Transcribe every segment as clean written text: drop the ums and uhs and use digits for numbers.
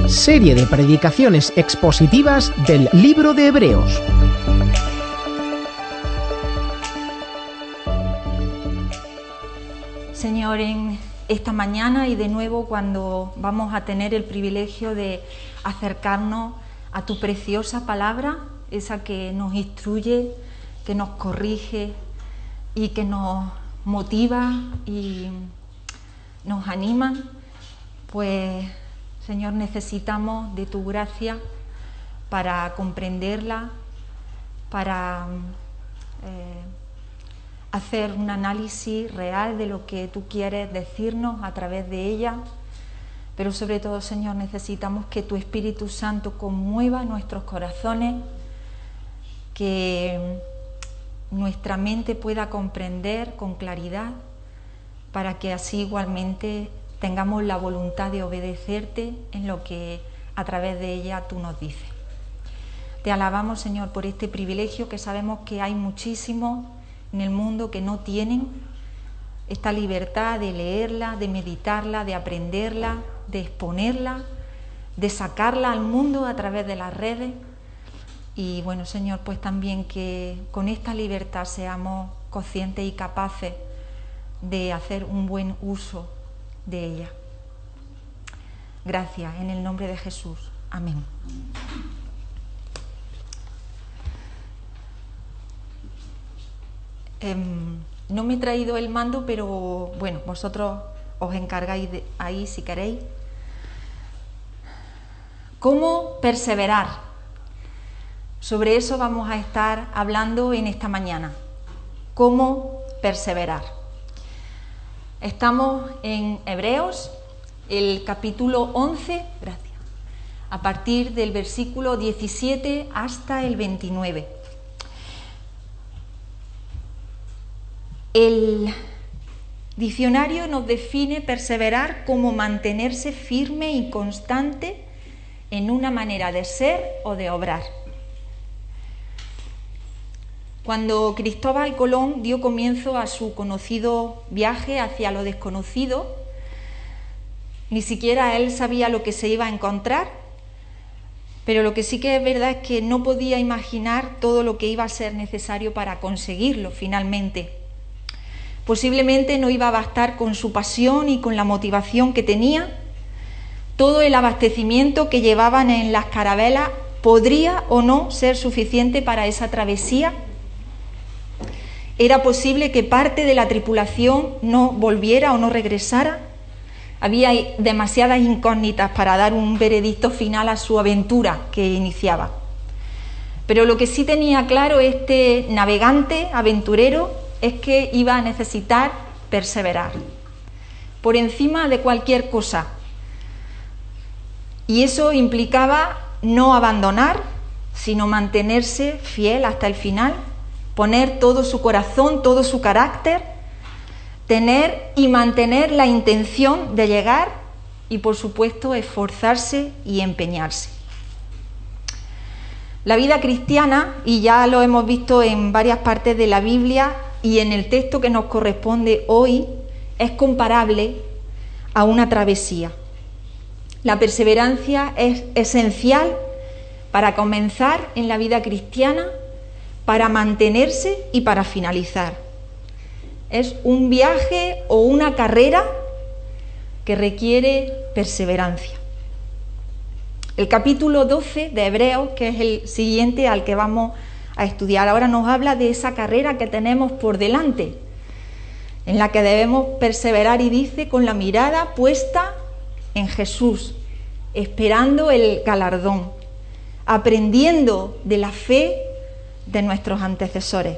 serie de predicaciones expositivas del Libro de Hebreos. Señor, en esta mañana y de nuevo cuando vamos a tener el privilegio de acercarnos a tu preciosa palabra, esa que nos instruye, que nos corrige y que nos motiva y nos anima, pues Señor, necesitamos de tu gracia para comprenderla, para hacer un análisis real de lo que tú quieres decirnos a través de ella, pero sobre todo, Señor, necesitamos que tu Espíritu Santo conmueva nuestros corazones, que nuestra mente pueda comprender con claridad, para que así igualmente tengamos la voluntad de obedecerte en lo que a través de ella tú nos dices. Te alabamos, Señor, por este privilegio que sabemos que hay muchísimos en el mundo que no tienen esta libertad de leerla, de meditarla, de aprenderla, de exponerla, de sacarla al mundo a través de las redes. Y bueno, Señor, pues también que con esta libertad seamos conscientes y capaces de hacer un buen uso de ella. Gracias, en el nombre de Jesús. Amén. No me he traído el mando, pero bueno, vosotros os encargáis de ahí si queréis. ¿Cómo perseverar? Sobre eso vamos a estar hablando en esta mañana. ¿Cómo perseverar? Estamos en Hebreos, el capítulo 11, gracias, a partir del versículo 17 hasta el 29. El diccionario nos define perseverar como mantenerse firme y constante en una manera de ser o de obrar. Cuando Cristóbal Colón dio comienzo a su conocido viaje hacia lo desconocido, ni siquiera él sabía lo que se iba a encontrar, pero lo que sí que es verdad es que no podía imaginar todo lo que iba a ser necesario para conseguirlo finalmente. Posiblemente no iba a bastar con su pasión y con la motivación que tenía. Todo el abastecimiento que llevaban en las carabelas podría o no ser suficiente para esa travesía. Era posible que parte de la tripulación no volviera o no regresara. Había demasiadas incógnitas para dar un veredicto final a su aventura que iniciaba. Pero lo que sí tenía claro este navegante aventurero es que iba a necesitar perseverar por encima de cualquier cosa. Y eso implicaba no abandonar, sino mantenerse fiel hasta el final, poner todo su corazón, todo su carácter, tener y mantener la intención de llegar y, por supuesto, esforzarse y empeñarse. La vida cristiana, y ya lo hemos visto en varias partes de la Biblia y en el texto que nos corresponde hoy, es comparable a una travesía. La perseverancia es esencial para comenzar en la vida cristiana, para mantenerse y para finalizar. Es un viaje o una carrera que requiere perseverancia. El capítulo 12 de Hebreos, que es el siguiente al que vamos a estudiar ahora, nos habla de esa carrera que tenemos por delante, en la que debemos perseverar, y dice, con la mirada puesta en Jesús, esperando el galardón, aprendiendo de la fe de nuestros antecesores.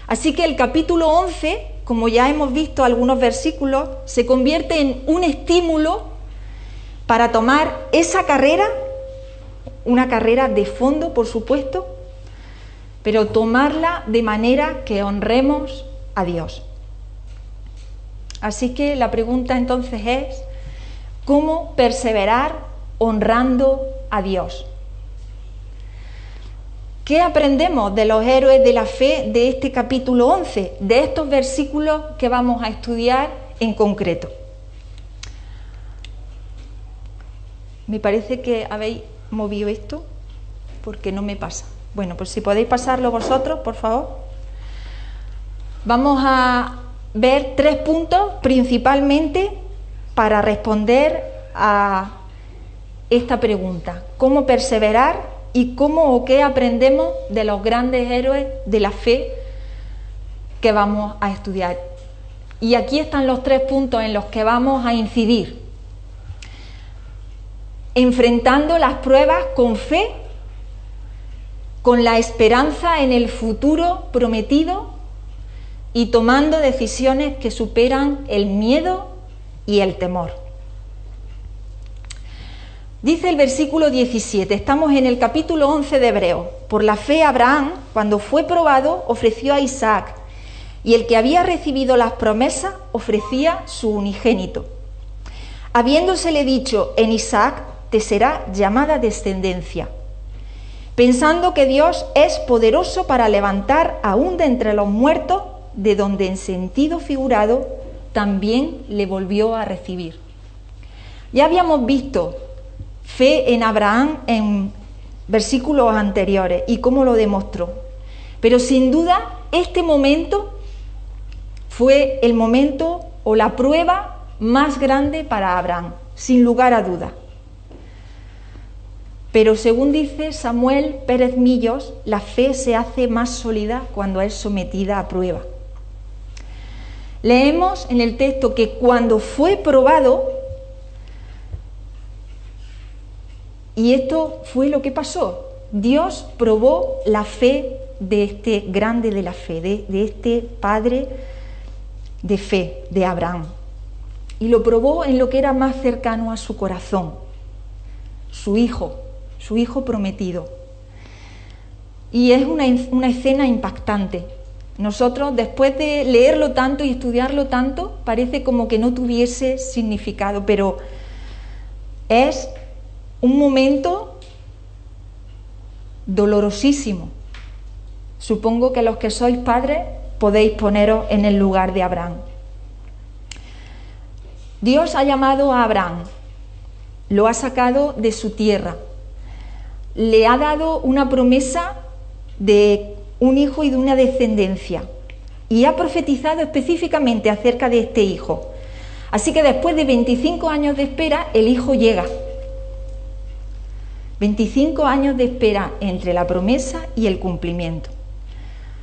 Así que el capítulo 11, como ya hemos visto algunos versículos, se convierte en un estímulo para tomar esa carrera, una carrera de fondo, por supuesto, pero tomarla de manera que honremos a Dios. Así que la pregunta entonces es, ¿cómo perseverar honrando a Dios? ¿Qué aprendemos de los héroes de la fe de este capítulo 11, de estos versículos que vamos a estudiar en concreto? Me parece que habéis movido esto porque no me pasa. Bueno, pues si podéis pasarlo vosotros, por favor. Vamos a ver 3 puntos principalmente para responder a esta pregunta: ¿cómo perseverar y cómo o qué aprendemos de los grandes héroes de la fe que vamos a estudiar? Y aquí están los 3 puntos en los que vamos a incidir. Enfrentando las pruebas con fe, con la esperanza en el futuro prometido y tomando decisiones que superan el miedo y el temor. Dice el versículo 17, estamos en el capítulo 11 de Hebreos. Por la fe Abraham, cuando fue probado, ofreció a Isaac, y el que había recibido las promesas ofrecía su unigénito, habiéndosele dicho: en Isaac te será llamada descendencia, pensando que Dios es poderoso para levantar aún de entre los muertos, de donde en sentido figurado también le volvió a recibir. Ya habíamos visto fe en Abraham en versículos anteriores y cómo lo demostró, pero sin duda este momento fue el momento o la prueba más grande para Abraham, sin lugar a duda. Pero según dice Samuel Pérez Millos, la fe se hace más sólida cuando es sometida a prueba. Leemos en el texto que cuando fue probado, y esto fue lo que pasó, Dios probó la fe de este grande de la fe, de este padre de fe, de Abraham, y lo probó en lo que era más cercano a su corazón, su hijo prometido. Y es una escena impactante. Nosotros, después de leerlo tanto y estudiarlo tanto, parece como que no tuviese significado, pero es un momento dolorosísimo. Supongo que los que sois padres podéis poneros en el lugar de Abraham. Dios ha llamado a Abraham, lo ha sacado de su tierra, le ha dado una promesa de un hijo y de una descendencia, y ha profetizado específicamente acerca de este hijo. Así que después de 25 años de espera, el hijo llega. 25 años de espera entre la promesa y el cumplimiento.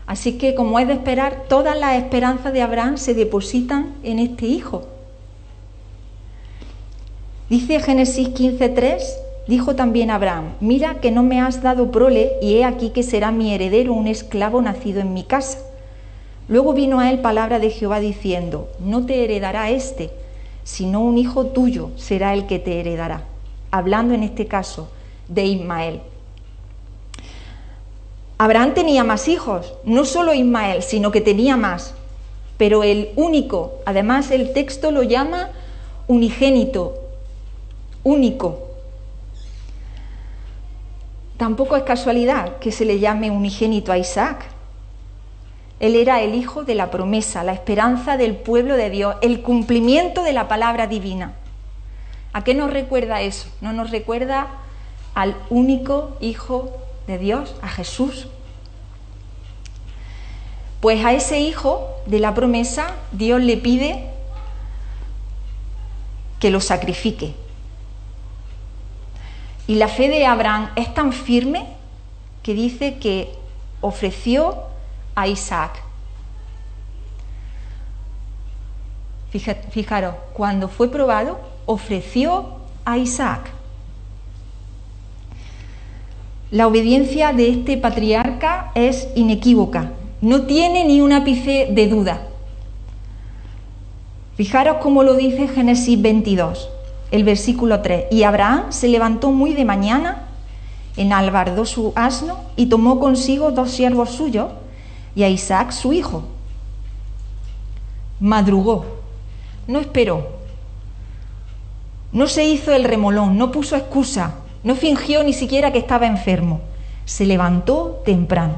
Así que, como es de esperar, todas las esperanzas de Abraham se depositan en este hijo. Dice Génesis 15:3, dijo también Abraham: mira que no me has dado prole, y he aquí que será mi heredero un esclavo nacido en mi casa. Luego vino a él palabra de Jehová diciendo: no te heredará este, sino un hijo tuyo será el que te heredará. Hablando en este caso de Ismael. Abraham tenía más hijos, no solo Ismael, sino que tenía más, pero el único, además el texto lo llama unigénito, único. Tampoco es casualidad que se le llame unigénito a Isaac. Él era el hijo de la promesa, la esperanza del pueblo de Dios, el cumplimiento de la palabra divina. ¿A qué nos recuerda eso? ¿No nos recuerda al único Hijo de Dios, a Jesús? Pues a ese hijo de la promesa Dios le pide que lo sacrifique. Y la fe de Abraham es tan firme que dice que ofreció a Isaac. Fijaros, cuando fue probado, ofreció a Isaac. La obediencia de este patriarca es inequívoca, no tiene ni un ápice de duda. Fijaros cómo lo dice Génesis 22, el versículo 3. Y Abraham se levantó muy de mañana, enalbardó su asno y tomó consigo 2 siervos suyos y a Isaac su hijo. Madrugó, no esperó, no se hizo el remolón, no puso excusa, no fingió ni siquiera que estaba enfermo. Se levantó temprano.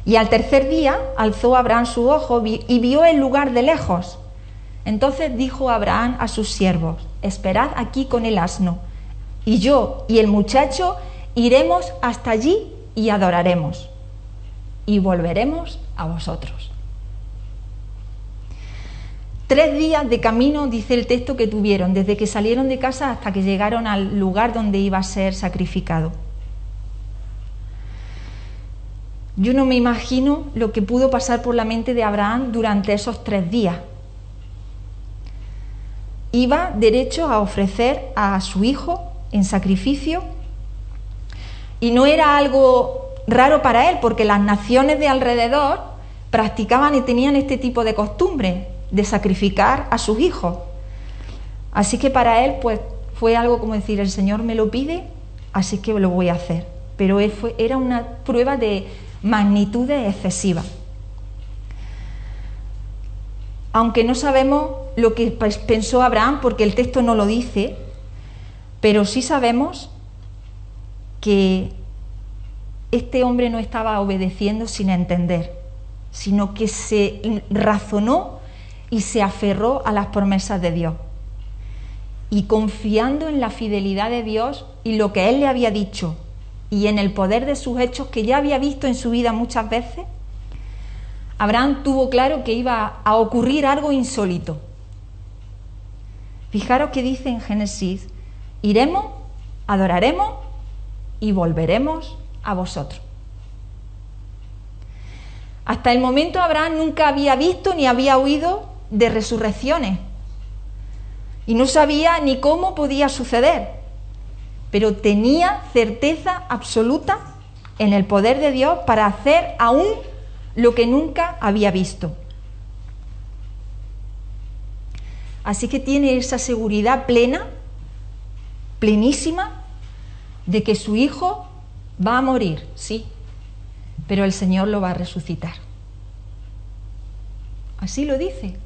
Y al tercer día alzó Abraham su ojo y vio el lugar de lejos. Entonces dijo Abraham a sus siervos: esperad aquí con el asno, y yo y el muchacho iremos hasta allí y adoraremos, y volveremos a vosotros. 3 días de camino, dice el texto, que tuvieron, desde que salieron de casa hasta que llegaron al lugar donde iba a ser sacrificado. Yo no me imagino lo que pudo pasar por la mente de Abraham durante esos 3 días. Iba derecho a ofrecer a su hijo en sacrificio, y no era algo raro para él, porque las naciones de alrededor practicaban y tenían este tipo de costumbre de sacrificar a sus hijos. Así que para él pues fue algo como decir, el Señor me lo pide, así que lo voy a hacer. Pero era una prueba de magnitudes excesivas. Aunque no sabemos lo que pensó Abraham, porque el texto no lo dice, pero sí sabemos que este hombre no estaba obedeciendo sin entender, sino que se razonó y se aferró a las promesas de Dios. Y confiando en la fidelidad de Dios y lo que Él le había dicho, y en el poder de sus hechos que ya había visto en su vida muchas veces, Abraham tuvo claro que iba a ocurrir algo insólito. Fijaros que dice en Génesis, iremos, adoraremos y volveremos a vosotros. Hasta el momento Abraham nunca había visto ni había oído de resurrecciones y no sabía ni cómo podía suceder, pero tenía certeza absoluta en el poder de Dios para hacer aún lo que nunca había visto. Así que tiene esa seguridad plena, plenísima, de que su hijo va a morir, sí, pero el Señor lo va a resucitar. Así lo dice.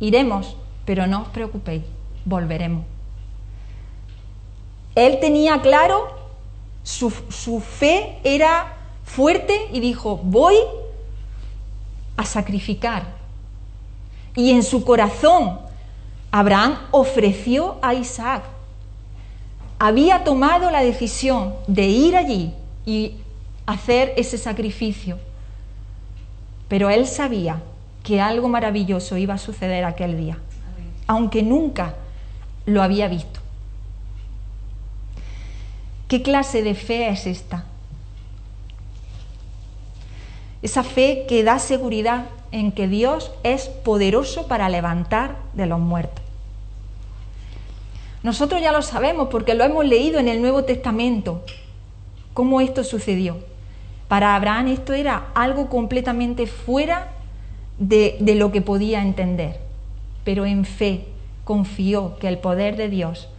Iremos, pero no os preocupéis, volveremos. Él tenía claro, su fe era fuerte y dijo, voy a sacrificar. Y en su corazón, Abraham ofreció a Isaac. Había tomado la decisión de ir allí y hacer ese sacrificio. Pero él sabía que algo maravilloso iba a suceder aquel día, aunque nunca lo había visto. ¿Qué clase de fe es esta? Esa fe que da seguridad en que Dios es poderoso para levantar de los muertos. Nosotros ya lo sabemos porque lo hemos leído en el Nuevo Testamento, cómo esto sucedió. Para Abraham esto era algo completamente fuera de lo que podía entender, pero en fe confió que el poder de Dios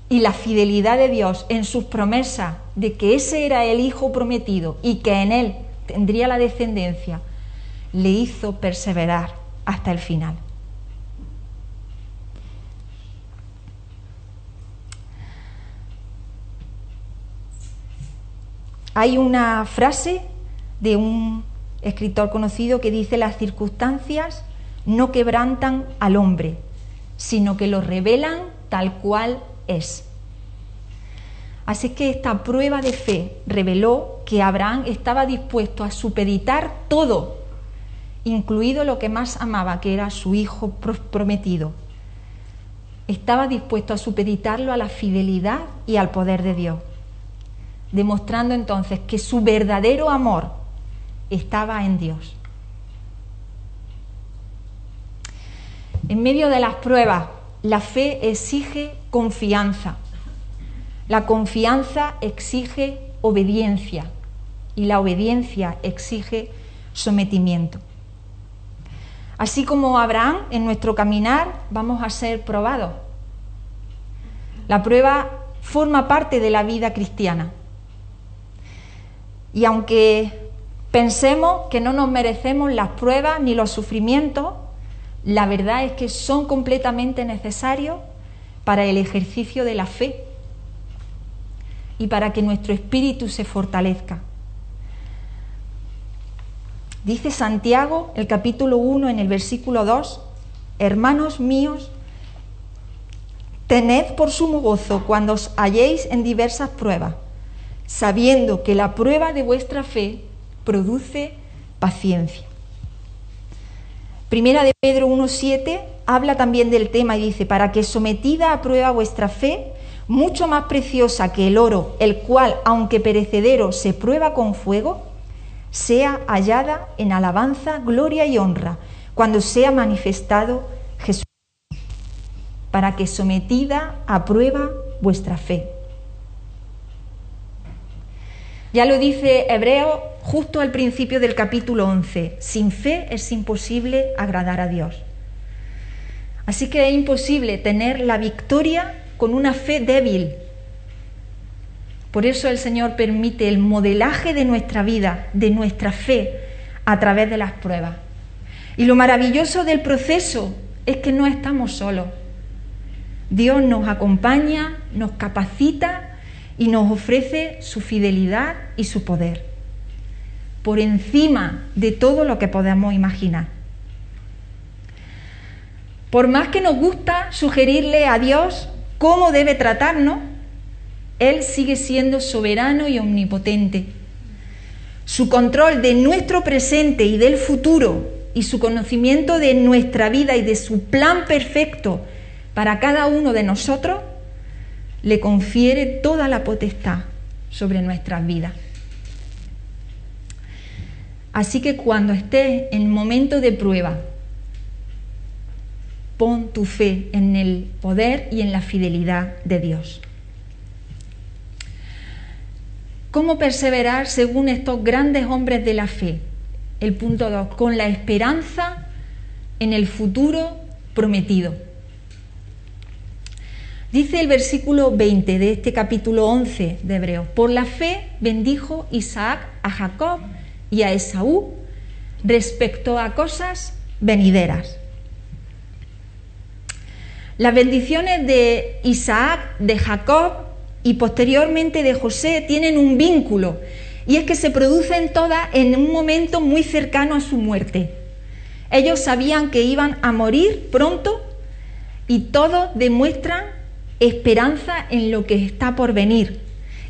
y la fidelidad de Dios en sus promesas de que ese era el hijo prometido y que en él tendría la descendencia, le hizo perseverar hasta el final. Hay una frase de un escritor conocido que dice: las circunstancias no quebrantan al hombre, sino que lo revelan tal cual es. Así que esta prueba de fe reveló que Abraham estaba dispuesto a supeditar todo, incluido lo que más amaba, que era su hijo prometido. Estaba dispuesto a supeditarlo a la fidelidad y al poder de Dios, demostrando entonces que su verdadero amor estaba en Dios. En medio de las pruebas, la fe exige confianza. La confianza exige obediencia y la obediencia exige sometimiento. Así como Abraham, en nuestro caminar vamos a ser probados. La prueba forma parte de la vida cristiana. Y aunque pensemos que no nos merecemos las pruebas ni los sufrimientos, la verdad es que son completamente necesarios para el ejercicio de la fe y para que nuestro espíritu se fortalezca. Dice Santiago, el capítulo 1, en el versículo 2, hermanos míos, Tened por sumo gozo cuando os halléis en diversas pruebas, sabiendo que la prueba de vuestra fe produce paciencia. Primera de Pedro 1:7 habla también del tema y dice: para que sometida a prueba vuestra fe, mucho más preciosa que el oro, el cual, aunque perecedero, se prueba con fuego, sea hallada en alabanza, gloria y honra, cuando sea manifestado Jesús. Para que sometida a prueba vuestra fe. Ya lo dice Hebreo justo al principio del capítulo 11. Sin fe es imposible agradar a Dios. Así que es imposible tener la victoria con una fe débil. Por eso el Señor permite el modelaje de nuestra vida, de nuestra fe, a través de las pruebas. Y lo maravilloso del proceso es que no estamos solos. Dios nos acompaña, nos capacita y nos ofrece su fidelidad y su poder, por encima de todo lo que podamos imaginar. Por más que nos gusta sugerirle a Dios cómo debe tratarnos, Él sigue siendo soberano y omnipotente. Su control de nuestro presente y del futuro y su conocimiento de nuestra vida y de su plan perfecto para cada uno de nosotros le confiere toda la potestad sobre nuestras vidas. Así que cuando estés en momento de prueba, pon tu fe en el poder y en la fidelidad de Dios. ¿Cómo perseverar según estos grandes hombres de la fe? El punto 2, con la esperanza en el futuro prometido. Dice el versículo 20 de este capítulo 11 de Hebreos: por la fe bendijo Isaac a Jacob y a Esaú respecto a cosas venideras. Las bendiciones de Isaac, de Jacob y posteriormente de José tienen un vínculo, y es que se producen todas en un momento muy cercano a su muerte. Ellos sabían que iban a morir pronto y todos demuestran esperanza en lo que está por venir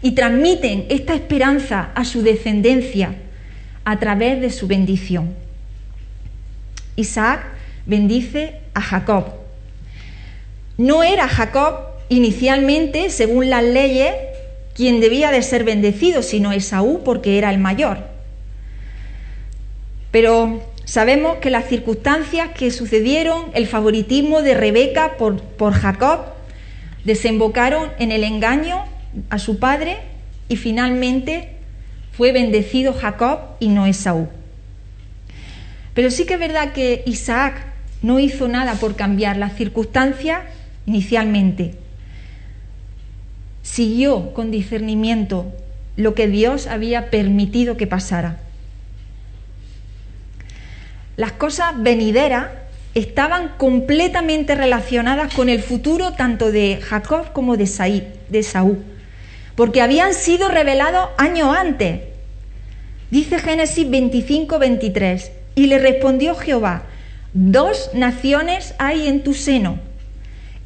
y transmiten esta esperanza a su descendencia a través de su bendición. Isaac bendice a Jacob. No era Jacob inicialmente, según las leyes, quien debía de ser bendecido, sino Esaú, porque era el mayor. Pero sabemos que las circunstancias que sucedieron, el favoritismo de Rebeca por Jacob, desembocaron en el engaño a su padre y finalmente fue bendecido Jacob y no Esaú. Pero sí que es verdad que Isaac no hizo nada por cambiar las circunstancias inicialmente. Siguió con discernimiento lo que Dios había permitido que pasara. Las cosas venideras estaban completamente relacionadas con el futuro tanto de Jacob como de Esaú, porque habían sido revelados años antes. Dice Génesis 25:23, y le respondió Jehová: 2 naciones hay en tu seno,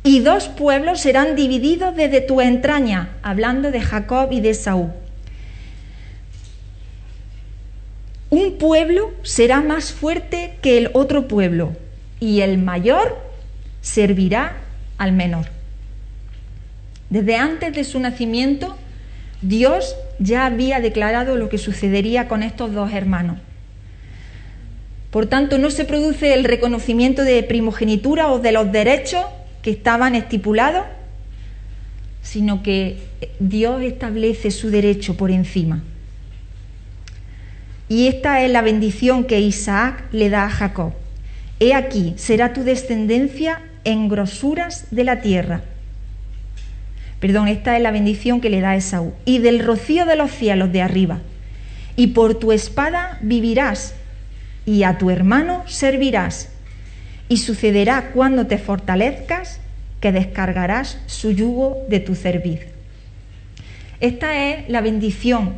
y 2 pueblos serán divididos desde tu entraña, hablando de Jacob y de Esaú. Un pueblo será más fuerte que el otro pueblo, y el mayor servirá al menor. Desde antes de su nacimiento, Dios ya había declarado lo que sucedería con estos 2 hermanos. Por tanto, no se produce el reconocimiento de primogenitura o de los derechos que estaban estipulados, sino que Dios establece su derecho por encima. Y esta es la bendición que Isaac le da a Jacob. He aquí, será tu descendencia en grosuras de la tierra. Esta es la bendición que le da a Esaú. Y del rocío de los cielos de arriba. Y por tu espada vivirás, y a tu hermano servirás. Y sucederá cuando te fortalezcas, que descargarás su yugo de tu cerviz. Esta es la bendición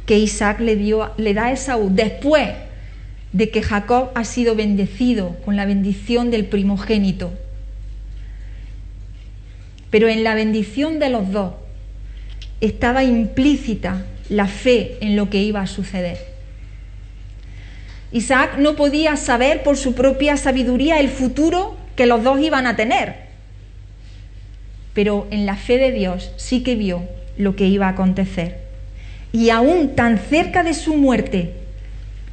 que Isaac le da a Esaú después de que Jacob ha sido bendecido con la bendición del primogénito. pero en la bendición de los dos estaba implícita la fe en lo que iba a suceder. Isaac no podía saber por su propia sabiduría el futuro que los dos iban a tener, pero en la fe de Dios sí que vio lo que iba a acontecer. Y aún tan cerca de su muerte,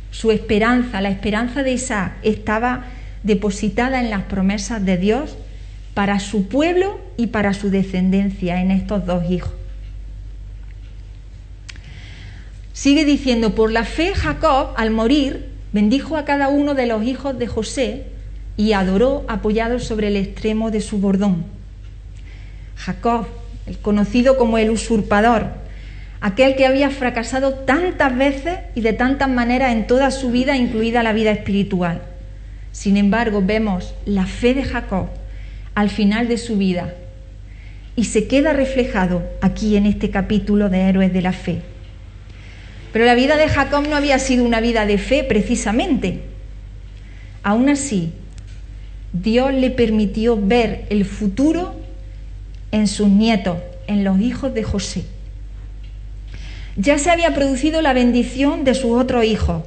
su esperanza, la esperanza de Isaac, estaba depositada en las promesas de Dios para su pueblo y para su descendencia en estos dos hijos. Sigue diciendo, por la fe Jacob, al morir, bendijo a cada uno de los hijos de José y adoró apoyado sobre el extremo de su bordón. Jacob, el conocido como el usurpador, aquel que había fracasado tantas veces y de tantas maneras en toda su vida, incluida la vida espiritual. Sin embargo, vemos la fe de Jacob al final de su vida y se queda reflejado aquí en este capítulo de Héroes de la Fe. Pero la vida de Jacob no había sido una vida de fe precisamente. Aún así, Dios le permitió ver el futuro en sus nietos, en los hijos de José. Ya se había producido la bendición de sus otros hijos,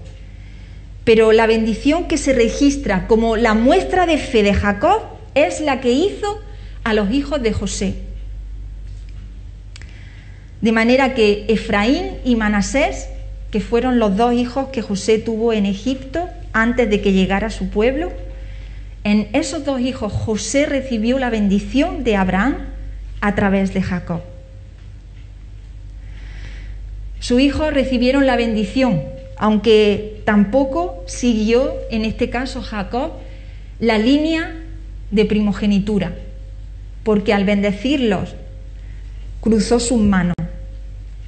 pero la bendición que se registra como la muestra de fe de Jacob es la que hizo a los hijos de José. De manera que Efraín y Manasés, que fueron los dos hijos que José tuvo en Egipto antes de que llegara a su pueblo, en esos dos hijos José recibió la bendición de Abraham a través de Jacob. Sus hijos recibieron la bendición, aunque tampoco siguió, en este caso Jacob, la línea de primogenitura, porque al bendecirlos cruzó sus manos.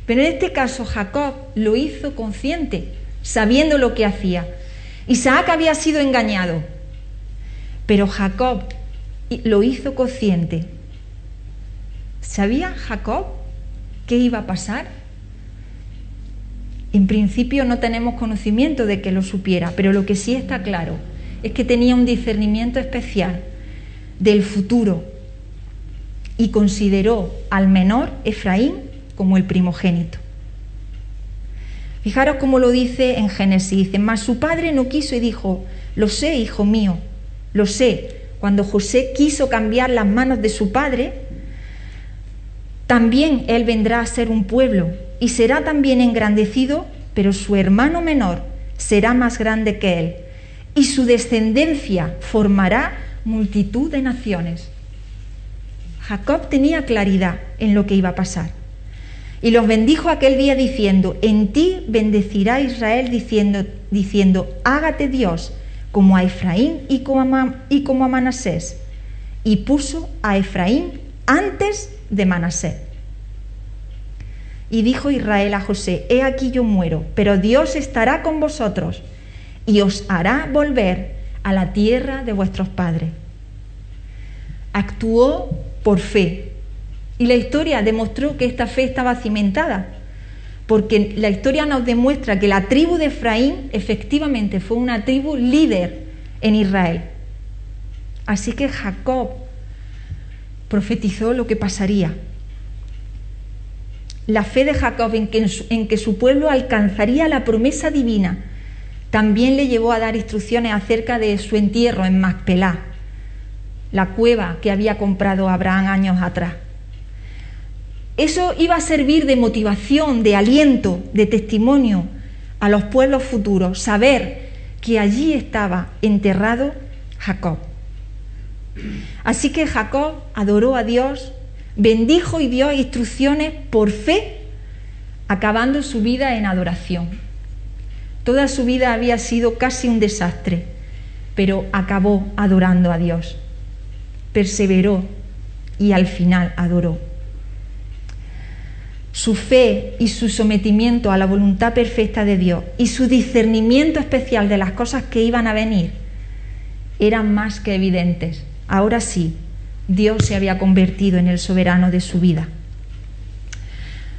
Pero en este caso Jacob lo hizo consciente, sabiendo lo que hacía. Isaac había sido engañado, pero Jacob lo hizo consciente. ¿Sabía Jacob qué iba a pasar? En principio no tenemos conocimiento de que lo supiera, pero lo que sí está claro es que tenía un discernimiento especial del futuro y consideró al menor Efraín como el primogénito. Fijaros cómo lo dice en Génesis, dice, mas su padre no quiso y dijo, lo sé, hijo mío, lo sé. Cuando José quiso cambiar las manos de su padre, también él vendrá a ser un pueblo y será también engrandecido, pero su hermano menor será más grande que él y su descendencia formará multitud de naciones. Jacob tenía claridad en lo que iba a pasar. Y los bendijo aquel día diciendo, en ti bendecirá Israel diciendo, hágate Dios como a Efraín y como a Manasés. Y puso a Efraín antes de Manasés. Y dijo Israel a José, he aquí yo muero, pero Dios estará con vosotros y os hará volver a la tierra de vuestros padres. Actuó por fe. Y la historia demostró que esta fe estaba cimentada, porque la historia nos demuestra que la tribu de Efraín efectivamente fue una tribu líder en Israel. Así que Jacob profetizó lo que pasaría. La fe de Jacob en que su pueblo alcanzaría la promesa divina también le llevó a dar instrucciones acerca de su entierro en Macpelá, la cueva que había comprado Abraham años atrás. Eso iba a servir de motivación, de aliento, de testimonio a los pueblos futuros, saber que allí estaba enterrado Jacob. Así que Jacob adoró a Dios, bendijo y dio instrucciones por fe, acabando su vida en adoración. Toda su vida había sido casi un desastre, pero acabó adorando a Dios. Perseveró y al final adoró. Su fe y su sometimiento a la voluntad perfecta de Dios y su discernimiento especial de las cosas que iban a venir eran más que evidentes. Ahora sí, Dios se había convertido en el soberano de su vida.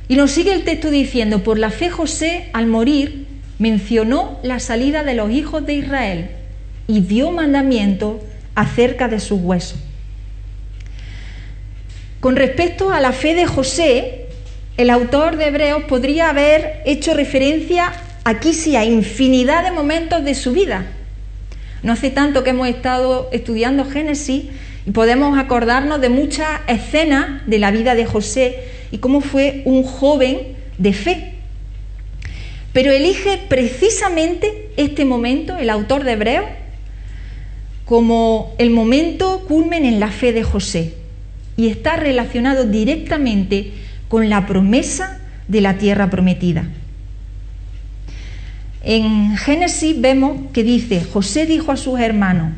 Y nos sigue el texto diciendo, por la fe José, al morir, mencionó la salida de los hijos de Israel y dio mandamiento acerca de sus huesos. Con respecto a la fe de José, el autor de Hebreos podría haber hecho referencia aquí sí a infinidad de momentos de su vida. No hace tanto que hemos estado estudiando Génesis y podemos acordarnos de muchas escenas de la vida de José y cómo fue un joven de fe. Pero elige precisamente este momento, el autor de Hebreos, como el momento culmen en la fe de José, y está relacionado directamente con la promesa de la tierra prometida. En Génesis vemos que dice: José dijo a sus hermanos,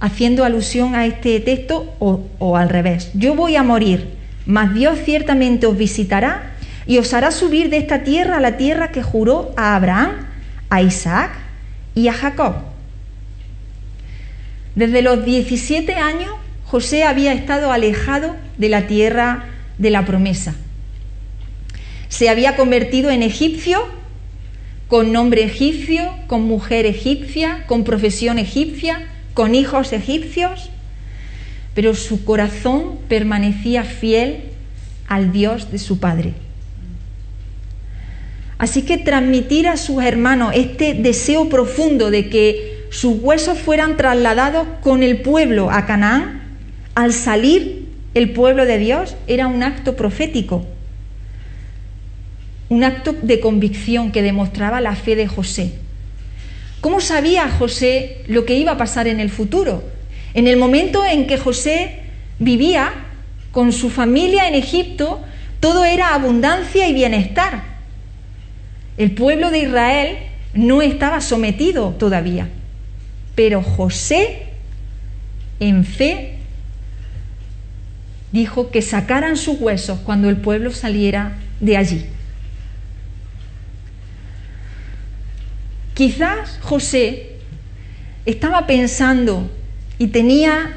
haciendo alusión a este texto, o al revés: yo voy a morir, mas Dios ciertamente os visitará y os hará subir de esta tierra a la tierra que juró a Abraham, a Isaac y a Jacob. Desde los 17 años, José había estado alejado de la tierra de la promesa. Se había convertido en egipcio, con nombre egipcio, con mujer egipcia, con profesión egipcia, con hijos egipcios, pero su corazón permanecía fiel al Dios de su padre. Así que transmitir a sus hermanos este deseo profundo de que sus huesos fueran trasladados con el pueblo a Canaán, al salir el pueblo de Dios, era un acto profético, un acto de convicción que demostraba la fe de José. ¿Cómo sabía José lo que iba a pasar en el futuro? En el momento en que José vivía con su familia en Egipto, todo era abundancia y bienestar. El pueblo de Israel no estaba sometido todavía, pero José, en fe, dijo que sacaran sus huesos cuando el pueblo saliera de allí. Quizás José estaba pensando y tenía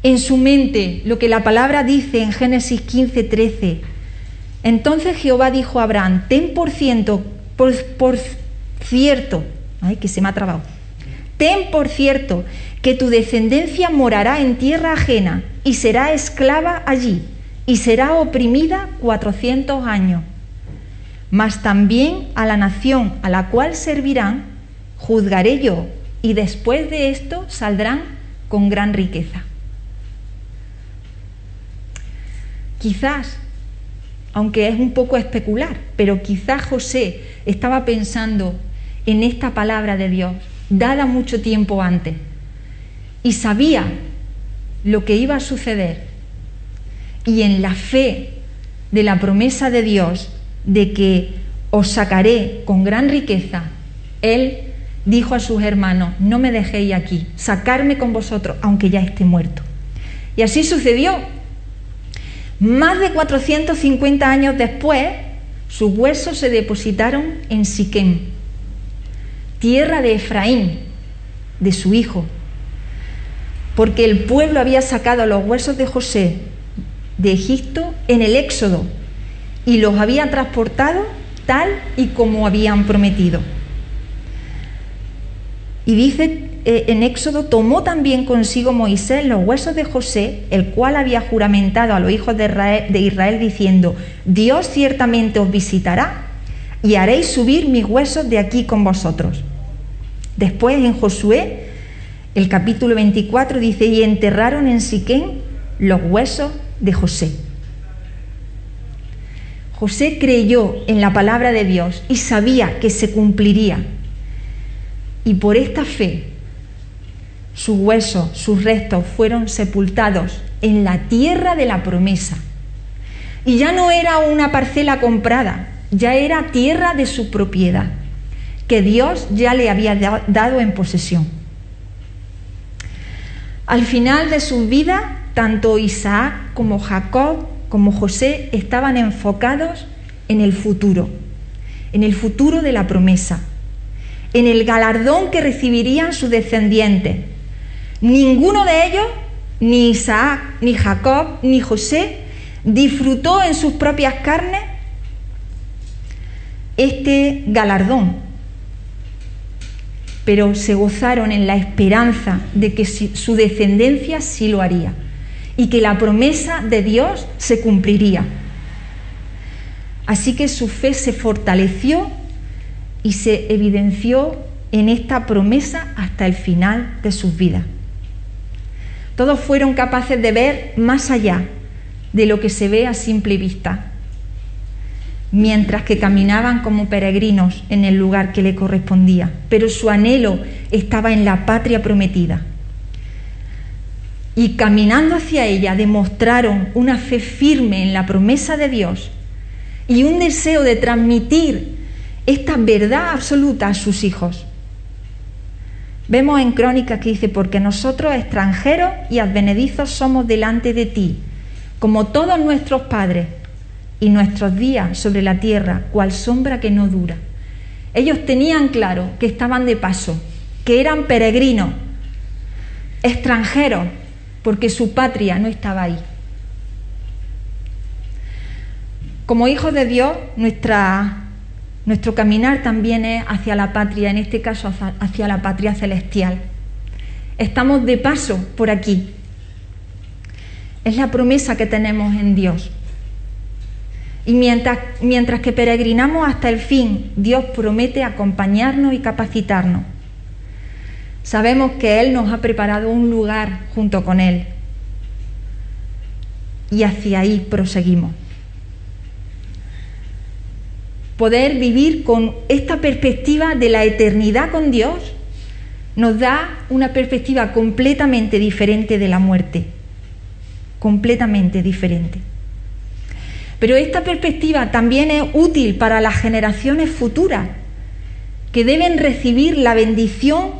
en su mente lo que la palabra dice en Génesis 15:13. Entonces Jehová dijo a Abraham: ten por cierto, ten por cierto que tu descendencia morará en tierra ajena y será esclava allí y será oprimida 400 años. Mas también a la nación a la cual servirán juzgaré yo, y después de esto saldrán con gran riqueza. Quizás, aunque es un poco especular, pero quizás José estaba pensando en esta palabra de Dios, dada mucho tiempo antes, y sabía lo que iba a suceder, y en la fe de la promesa de Dios de que os sacaré con gran riqueza, él dijo a sus hermanos: no me dejéis aquí, sacarme con vosotros aunque ya esté muerto. Y así sucedió. Más de 450 años después, sus huesos se depositaron en Siquem, tierra de Efraín, de su hijo, porque el pueblo había sacado los huesos de José de Egipto en el Éxodo y los había transportado tal y como habían prometido. Y dice en Éxodo: tomó también consigo Moisés los huesos de José, el cual había juramentado a los hijos de Israel diciendo: Dios ciertamente os visitará y haréis subir mis huesos de aquí con vosotros. Después en Josué, el capítulo 24, dice: y enterraron en Siquem los huesos de José. José creyó en la palabra de Dios y sabía que se cumpliría. Y por esta fe, sus huesos, sus restos fueron sepultados en la tierra de la promesa. Y ya no era una parcela comprada, ya era tierra de su propiedad, que Dios ya le había dado en posesión. Al final de su vida, tanto Isaac como Jacob como José estaban enfocados en el futuro de la promesa, en el galardón que recibirían sus descendientes. Ninguno de ellos, ni Isaac, ni Jacob, ni José, disfrutó en sus propias carnes este galardón, pero se gozaron en la esperanza de que su descendencia sí lo haría. y que la promesa de Dios se cumpliría. Así que su fe se fortaleció y se evidenció en esta promesa hasta el final de sus vidas. Todos fueron capaces de ver más allá de lo que se ve a simple vista, mientras que caminaban como peregrinos en el lugar que le correspondía, pero su anhelo estaba en la patria prometida. Y caminando hacia ella demostraron una fe firme en la promesa de Dios y un deseo de transmitir esta verdad absoluta a sus hijos. Vemos en Crónicas que dice: porque nosotros extranjeros y advenedizos somos delante de ti, como todos nuestros padres, y nuestros días sobre la tierra, cual sombra que no dura. Ellos tenían claro que estaban de paso, que eran peregrinos, extranjeros, porque su patria no estaba ahí. Como hijos de Dios, nuestro caminar también es hacia la patria, en este caso hacia la patria celestial. Estamos de paso por aquí. Es la promesa que tenemos en Dios. Y mientras que peregrinamos hasta el fin, Dios promete acompañarnos y capacitarnos. Sabemos que Él nos ha preparado un lugar junto con Él. Y hacia ahí proseguimos. Poder vivir con esta perspectiva de la eternidad con Dios nos da una perspectiva completamente diferente de la muerte. Completamente diferente. Pero esta perspectiva también es útil para las generaciones futuras, que deben recibir la bendición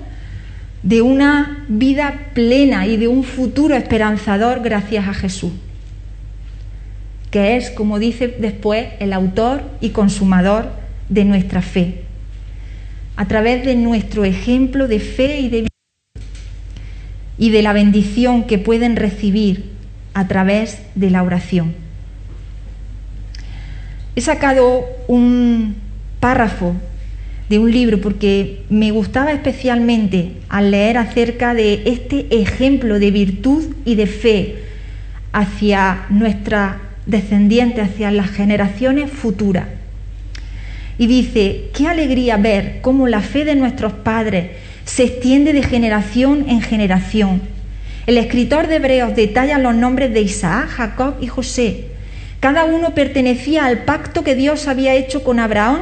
de una vida plena y de un futuro esperanzador gracias a Jesús, que es, como dice después, el autor y consumador de nuestra fe, a través de nuestro ejemplo de fe y de vida, y de la bendición que pueden recibir a través de la oración. He sacado un párrafo de un libro porque me gustaba especialmente al leer acerca de este ejemplo de virtud y de fe hacia nuestras descendientes, hacia las generaciones futuras. Y dice: qué alegría ver cómo la fe de nuestros padres se extiende de generación en generación. El escritor de Hebreos detalla los nombres de Isaac, Jacob y José. Cada uno pertenecía al pacto que Dios había hecho con Abraham,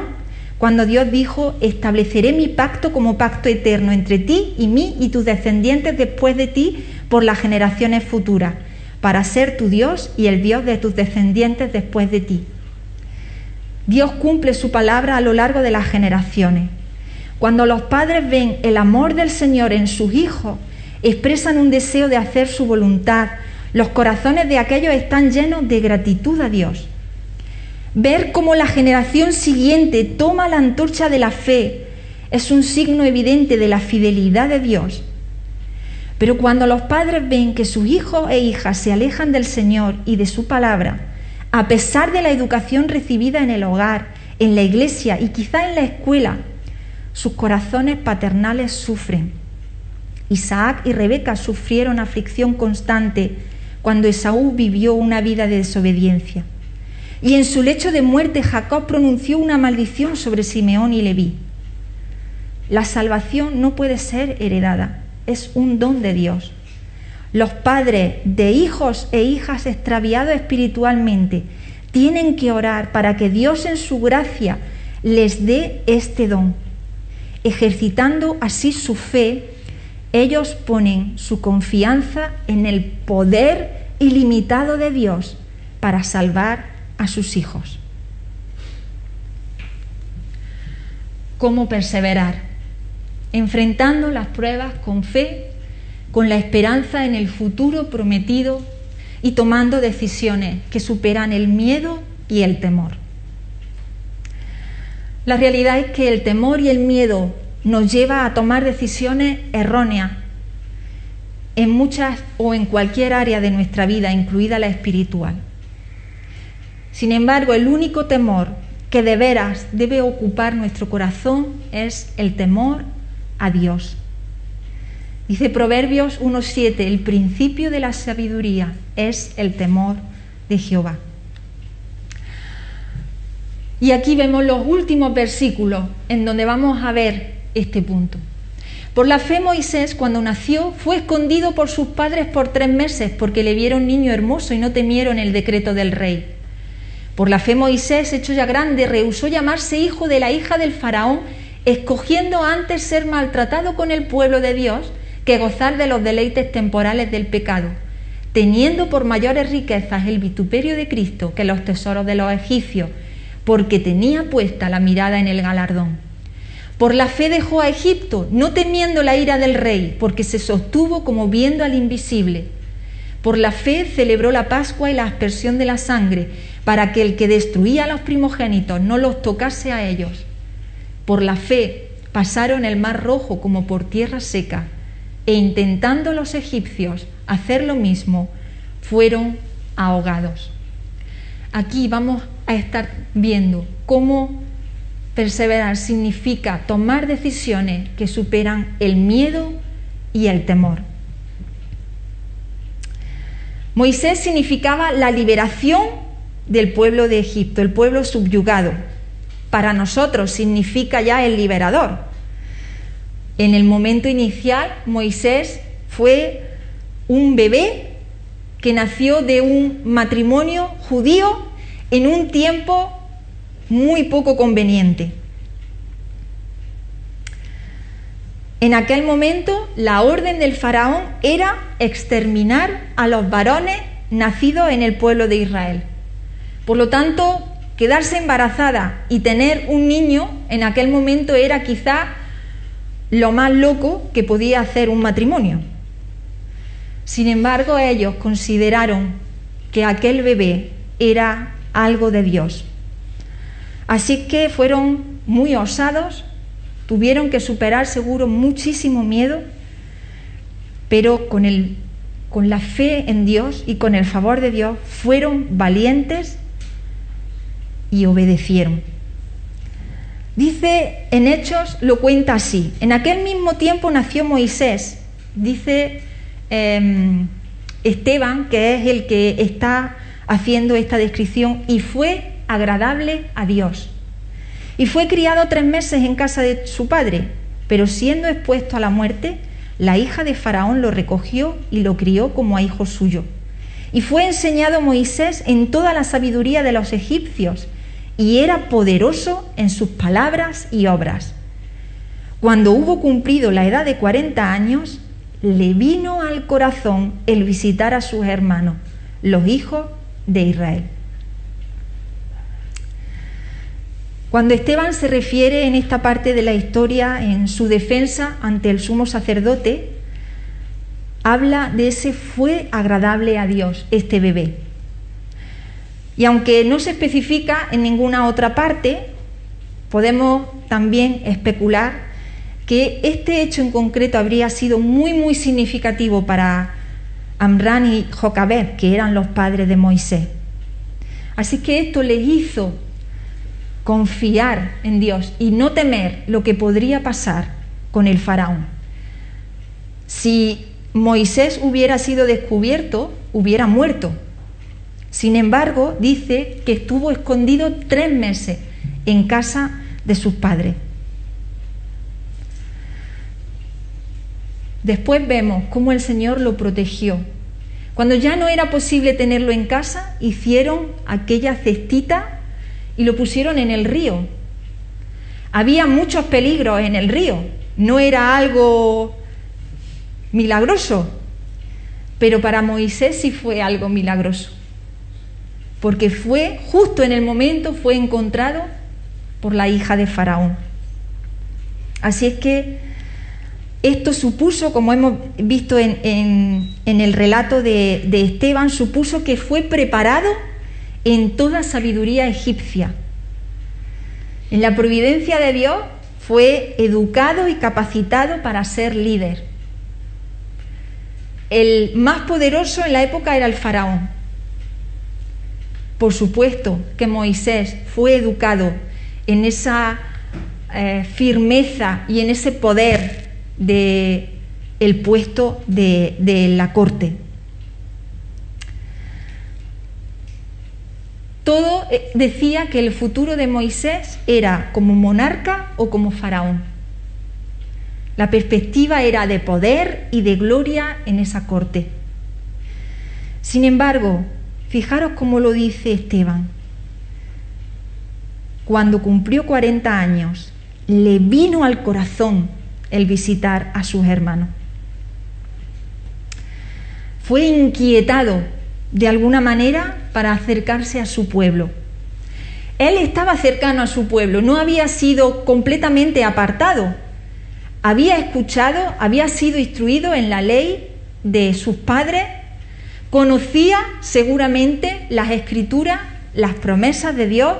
cuando Dios dijo: estableceré mi pacto como pacto eterno entre ti y mí y tus descendientes después de ti por las generaciones futuras, para ser tu Dios y el Dios de tus descendientes después de ti. Dios cumple su palabra a lo largo de las generaciones. Cuando los padres ven el amor del Señor en sus hijos, expresan un deseo de hacer su voluntad. Los corazones de aquellos están llenos de gratitud a Dios. Ver cómo la generación siguiente toma la antorcha de la fe es un signo evidente de la fidelidad de Dios. Pero cuando los padres ven que sus hijos e hijas se alejan del Señor y de su palabra, a pesar de la educación recibida en el hogar, en la iglesia y quizá en la escuela, sus corazones paternales sufren. Isaac y Rebeca sufrieron aflicción constante cuando Esaú vivió una vida de desobediencia. Y en su lecho de muerte Jacob pronunció una maldición sobre Simeón y Leví. La salvación no puede ser heredada, es un don de Dios. Los padres de hijos e hijas extraviados espiritualmente tienen que orar para que Dios en su gracia les dé este don. Ejercitando así su fe, ellos ponen su confianza en el poder ilimitado de Dios para salvar a sus hijos. ¿Cómo perseverar? Enfrentando las pruebas con fe, con la esperanza en el futuro prometido y tomando decisiones que superan el miedo y el temor. La realidad es que el temor y el miedo nos lleva a tomar decisiones erróneas en muchas o en cualquier área de nuestra vida, incluida la espiritual. Sin embargo, el único temor que de veras debe ocupar nuestro corazón es el temor a Dios. Dice Proverbios 1:7, el principio de la sabiduría es el temor de Jehová. Y aquí vemos los últimos versículos en donde vamos a ver este punto. Por la fe Moisés, cuando nació, fue escondido por sus padres por 3 meses, porque le vieron niño hermoso y no temieron el decreto del rey. Por la fe Moisés, hecho ya grande, rehusó llamarse hijo de la hija del faraón, escogiendo antes ser maltratado con el pueblo de Dios que gozar de los deleites temporales del pecado, teniendo por mayores riquezas el vituperio de Cristo que los tesoros de los egipcios, porque tenía puesta la mirada en el galardón. Por la fe dejó a Egipto, no temiendo la ira del rey, porque se sostuvo como viendo al invisible. Por la fe celebró la Pascua y la aspersión de la sangre, para que el que destruía a los primogénitos no los tocase a ellos. Por la fe pasaron el mar Rojo como por tierra seca, e intentando los egipcios hacer lo mismo, fueron ahogados. Aquí vamos a estar viendo cómo perseverar significa tomar decisiones que superan el miedo y el temor. Moisés significaba la liberación del pueblo de Egipto, el pueblo subyugado. Para nosotros significa ya el liberador. En el momento inicial, Moisés fue un bebé que nació de un matrimonio judío en un tiempo muy poco conveniente. En aquel momento, la orden del faraón era exterminar a los varones nacidos en el pueblo de Israel. Por lo tanto, quedarse embarazada y tener un niño en aquel momento era quizá lo más loco que podía hacer un matrimonio. Sin embargo, ellos consideraron que aquel bebé era algo de Dios. Así que fueron muy osados, tuvieron que superar seguro muchísimo miedo, pero con la fe en Dios y con el favor de Dios fueron valientes y obedecieron. Dice en Hechos, lo cuenta así: en aquel mismo tiempo nació Moisés, dice Esteban, que es el que está haciendo esta descripción, y fue agradable a Dios. Y fue criado 3 meses en casa de su padre, pero siendo expuesto a la muerte, la hija de Faraón lo recogió y lo crió como a hijo suyo. Y fue enseñado Moisés en toda la sabiduría de los egipcios, y era poderoso en sus palabras y obras. Cuando hubo cumplido la edad de 40 años, le vino al corazón el visitar a sus hermanos, los hijos de Israel. Cuando Esteban se refiere en esta parte de la historia, en su defensa ante el sumo sacerdote, habla de ese fue agradable a Dios, este bebé. Y aunque no se especifica en ninguna otra parte, podemos también especular que este hecho en concreto habría sido muy significativo para Amram y Jocabed, que eran los padres de Moisés. Así que esto les hizo confiar en Dios y no temer lo que podría pasar con el faraón. Si Moisés hubiera sido descubierto, hubiera muerto. Sin embargo, dice que estuvo escondido 3 meses en casa de sus padres. Después vemos cómo el Señor lo protegió. Cuando ya no era posible tenerlo en casa, hicieron aquella cestita y lo pusieron en el río. Había muchos peligros en el río, no era algo milagroso, pero para Moisés sí fue algo milagroso, porque fue justo en el momento, fue encontrado por la hija de Faraón. Así es que esto supuso, como hemos visto en el relato de Esteban, supuso que fue preparado en toda sabiduría egipcia. En la providencia de Dios fue educado y capacitado para ser líder. El más poderoso en la época era el faraón. Por supuesto que Moisés fue educado en esa firmeza y en ese poder de el puesto de la corte. Todo decía que el futuro de Moisés era como monarca o como faraón. La perspectiva era de poder y de gloria en esa corte. Sin embargo, fijaros cómo lo dice Esteban. Cuando cumplió 40 años, le vino al corazón el visitar a sus hermanos. Fue inquietado de alguna manera para acercarse a su pueblo. Él estaba cercano a su pueblo, no había sido completamente apartado. Había escuchado, había sido instruido en la ley de sus padres, conocía seguramente las escrituras, las promesas de Dios,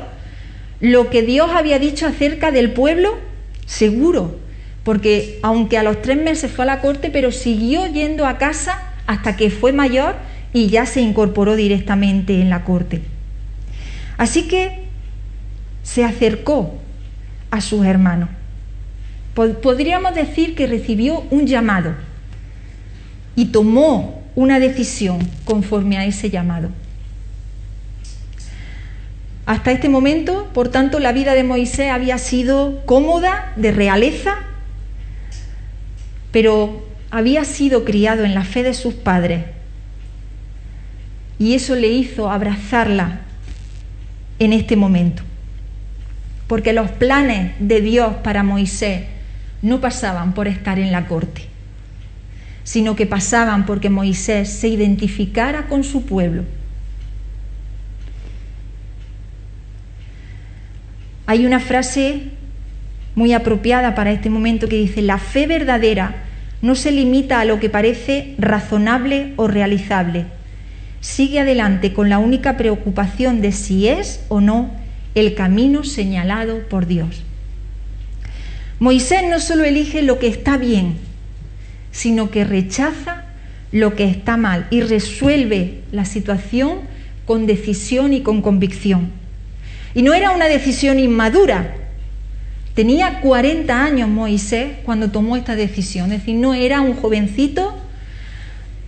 lo que Dios había dicho acerca del pueblo, seguro, porque aunque a los 3 meses fue a la corte, pero siguió yendo a casa hasta que fue mayor y ya se incorporó directamente en la corte. Así que se acercó a sus hermanos. Podríamos decir que recibió un llamado y tomó una decisión conforme a ese llamado. Hasta este momento, por tanto, la vida de Moisés había sido cómoda, de realeza, pero había sido criado en la fe de sus padres y eso le hizo abrazarla en este momento, porque los planes de Dios para Moisés no pasaban por estar en la corte, sino que pasaban porque Moisés se identificara con su pueblo. Hay una frase muy apropiada para este momento que dice: la fe verdadera no se limita a lo que parece razonable o realizable. Sigue adelante con la única preocupación de si es o no el camino señalado por Dios. Moisés no solo elige lo que está bien, sino que rechaza lo que está mal y resuelve la situación con decisión y con convicción. Y no era una decisión inmadura. Tenía 40 años Moisés cuando tomó esta decisión. Es decir, no era un jovencito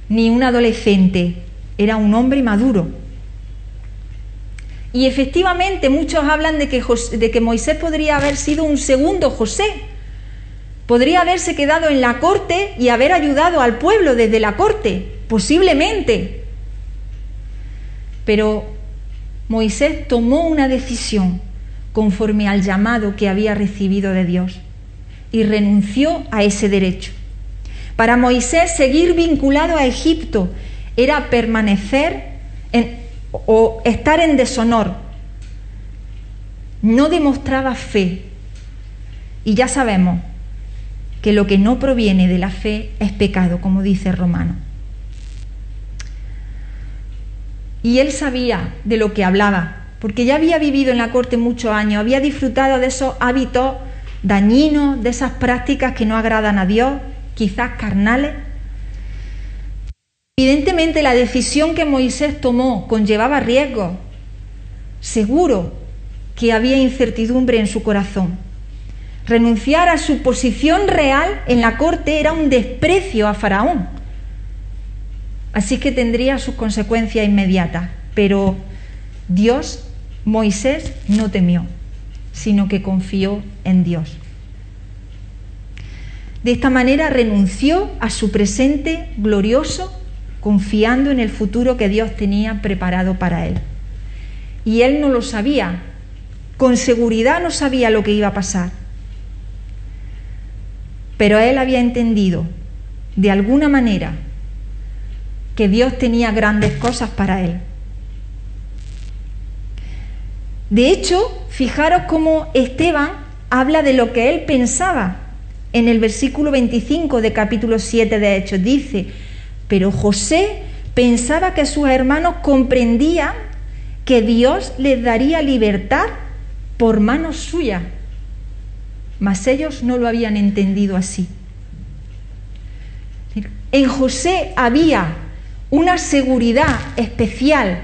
ni un adolescente, era un hombre maduro. Y efectivamente muchos hablan de que Moisés podría haber sido un segundo José. Podría haberse quedado en la corte y haber ayudado al pueblo desde la corte, posiblemente. Pero Moisés tomó una decisión conforme al llamado que había recibido de Dios y renunció a ese derecho. Para Moisés, seguir vinculado a Egipto era permanecer o estar en deshonor. No demostraba fe. Y ya sabemos que lo que no proviene de la fe es pecado, como dice Romano. Y él sabía de lo que hablaba, porque ya había vivido en la corte muchos años, había disfrutado de esos hábitos dañinos, de esas prácticas que no agradan a Dios, quizás carnales. Evidentemente la decisión que Moisés tomó conllevaba riesgos. Seguro que había incertidumbre en su corazón. Renunciar a su posición real en la corte era un desprecio a Faraón. Así que tendría sus consecuencias inmediatas. Pero Moisés no temió, sino que confió en Dios. De esta manera renunció a su presente glorioso, confiando en el futuro que Dios tenía preparado para él. Y él no lo sabía, con seguridad no sabía lo que iba a pasar. Pero él había entendido, de alguna manera, que Dios tenía grandes cosas para él. De hecho, fijaros cómo Esteban habla de lo que él pensaba. En el versículo 25 de capítulo 7 de Hechos dice: pero José pensaba que sus hermanos comprendían que Dios les daría libertad por manos suyas, mas ellos no lo habían entendido así. En José había una seguridad especial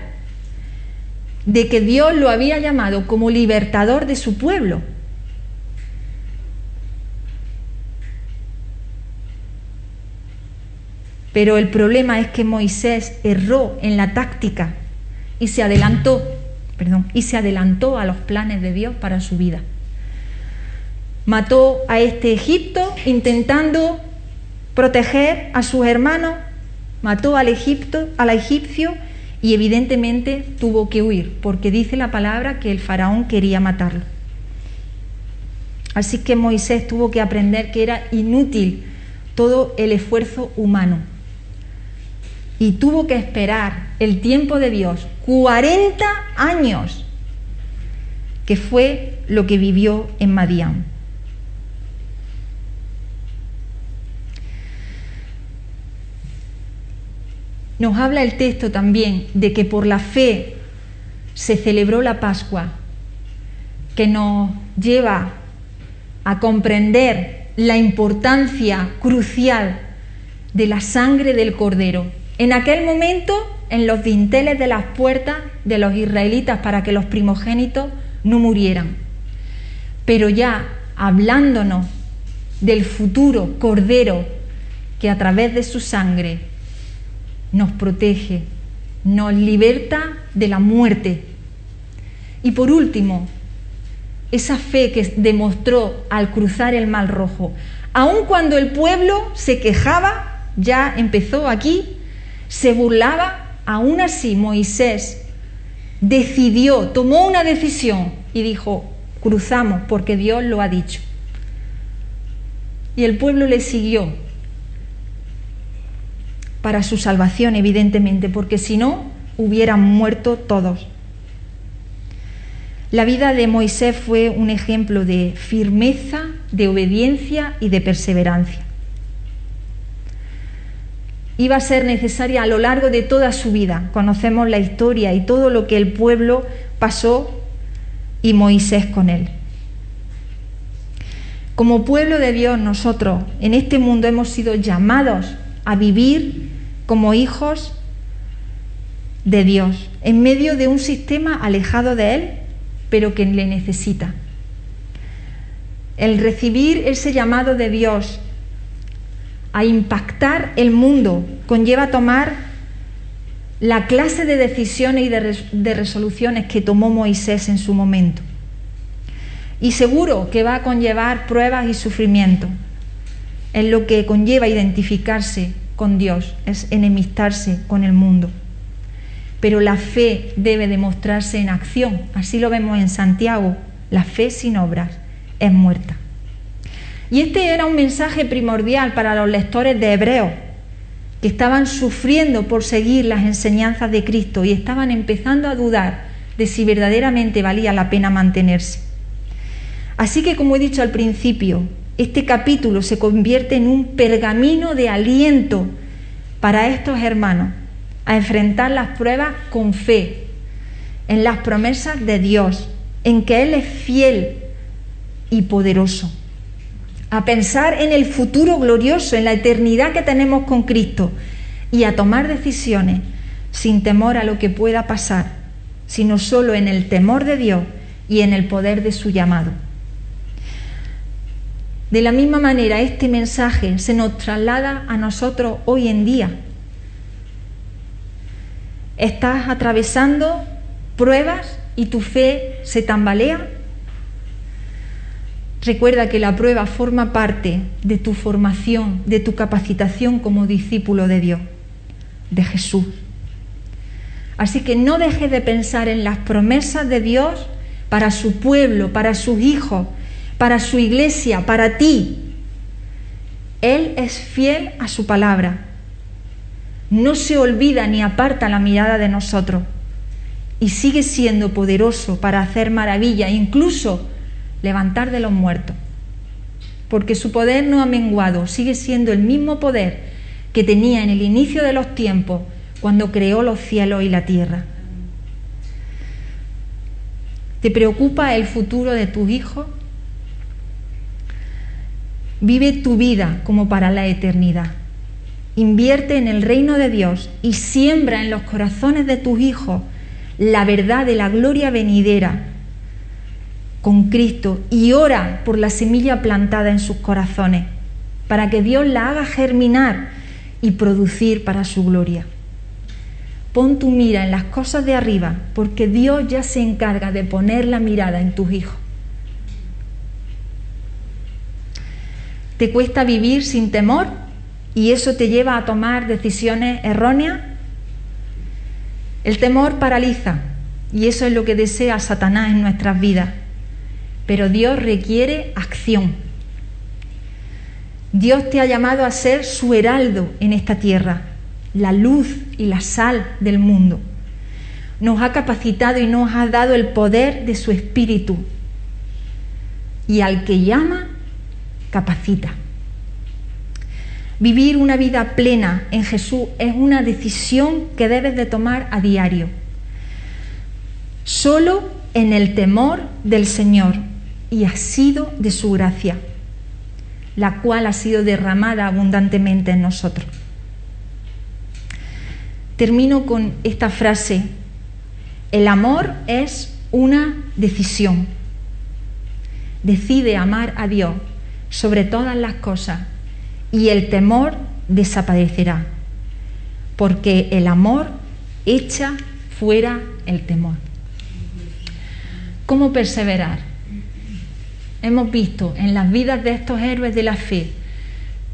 de que Dios lo había llamado como libertador de su pueblo. Pero el problema es que Moisés erró en la táctica y se adelantó a los planes de Dios para su vida. Mató a este Egipto intentando proteger a sus hermanos, mató al egipcio y evidentemente tuvo que huir, porque dice la palabra que el faraón quería matarlo. Así que Moisés tuvo que aprender que era inútil todo el esfuerzo humano y tuvo que esperar el tiempo de Dios, 40 años, que fue lo que vivió en Madián. Nos habla el texto también de que por la fe se celebró la Pascua, que nos lleva a comprender la importancia crucial de la sangre del Cordero. En aquel momento, en los dinteles de las puertas de los israelitas para que los primogénitos no murieran. Pero ya hablándonos del futuro Cordero que a través de su sangre nos protege, nos liberta de la muerte. Y por último, esa fe que demostró al cruzar el Mar Rojo, aun cuando el pueblo se quejaba, ya empezó aquí, se burlaba, aún así Moisés decidió, tomó una decisión y dijo: cruzamos porque Dios lo ha dicho. Y el pueblo le siguió para su salvación, evidentemente, porque si no, hubieran muerto todos. La vida de Moisés fue un ejemplo de firmeza, de obediencia y de perseverancia. Iba a ser necesaria a lo largo de toda su vida. Conocemos la historia y todo lo que el pueblo pasó y Moisés con él. Como pueblo de Dios, nosotros en este mundo hemos sido llamados a vivir como hijos de Dios, en medio de un sistema alejado de Él, pero que le necesita. El recibir ese llamado de Dios a impactar el mundo conlleva tomar la clase de decisiones y de resoluciones que tomó Moisés en su momento. Y seguro que va a conllevar pruebas y sufrimientos. Es lo que conlleva identificarse con Dios, es enemistarse con el mundo. Pero la fe debe demostrarse en acción. Así lo vemos en Santiago: la fe sin obras es muerta. Y este era un mensaje primordial para los lectores de Hebreos, que estaban sufriendo por seguir las enseñanzas de Cristo y estaban empezando a dudar de si verdaderamente valía la pena mantenerse. Así que, como he dicho al principio, este capítulo se convierte en un pergamino de aliento para estos hermanos a enfrentar las pruebas con fe, en las promesas de Dios, en que Él es fiel y poderoso, a pensar en el futuro glorioso, en la eternidad que tenemos con Cristo y a tomar decisiones sin temor a lo que pueda pasar, sino solo en el temor de Dios y en el poder de su llamado. De la misma manera, este mensaje se nos traslada a nosotros hoy en día. ¿Estás atravesando pruebas y tu fe se tambalea? Recuerda que la prueba forma parte de tu formación, de tu capacitación como discípulo de Dios, de Jesús. Así que no dejes de pensar en las promesas de Dios para su pueblo, para sus hijos, para su iglesia, para ti. Él es fiel a su palabra. No se olvida ni aparta la mirada de nosotros y sigue siendo poderoso para hacer maravillas, incluso levantar de los muertos, porque su poder no ha menguado, sigue siendo el mismo poder que tenía en el inicio de los tiempos, cuando creó los cielos y la tierra. ¿Te preocupa el futuro de tus hijos? Vive tu vida como para la eternidad. Invierte en el reino de Dios y siembra en los corazones de tus hijos la verdad de la gloria venidera con Cristo y ora por la semilla plantada en sus corazones para que Dios la haga germinar y producir para su gloria. Pon tu mira en las cosas de arriba, porque Dios ya se encarga de poner la mirada en tus hijos. ¿Te cuesta vivir sin temor y eso te lleva a tomar decisiones erróneas? El temor paraliza y eso es lo que desea Satanás en nuestras vidas. Pero Dios requiere acción. Dios te ha llamado a ser su heraldo en esta tierra, la luz y la sal del mundo. Nos ha capacitado y nos ha dado el poder de su Espíritu. Y al que llama, capacita. Vivir una vida plena en Jesús es una decisión que debes de tomar a diario. Solo en el temor del Señor y asido de su gracia, la cual ha sido derramada abundantemente en nosotros. Termino con esta frase: el amor es una decisión. Decide amar a Dios sobre todas las cosas y el temor desaparecerá, porque el amor echa fuera el temor. ¿Cómo perseverar? Hemos visto en las vidas de estos héroes de la fe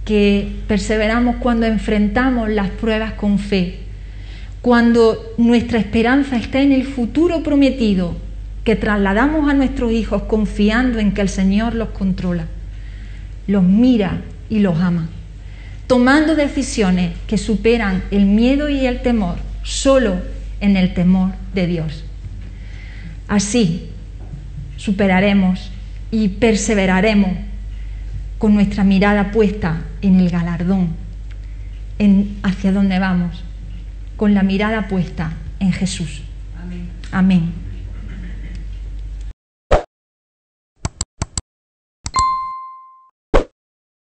que perseveramos cuando enfrentamos las pruebas con fe, cuando nuestra esperanza está en el futuro prometido, que trasladamos a nuestros hijos confiando en que el Señor los controla, los mira y los ama, tomando decisiones que superan el miedo y el temor solo en el temor de Dios. Así superaremos y perseveraremos con nuestra mirada puesta en el galardón, hacia dónde vamos, con la mirada puesta en Jesús. Amén. Amén.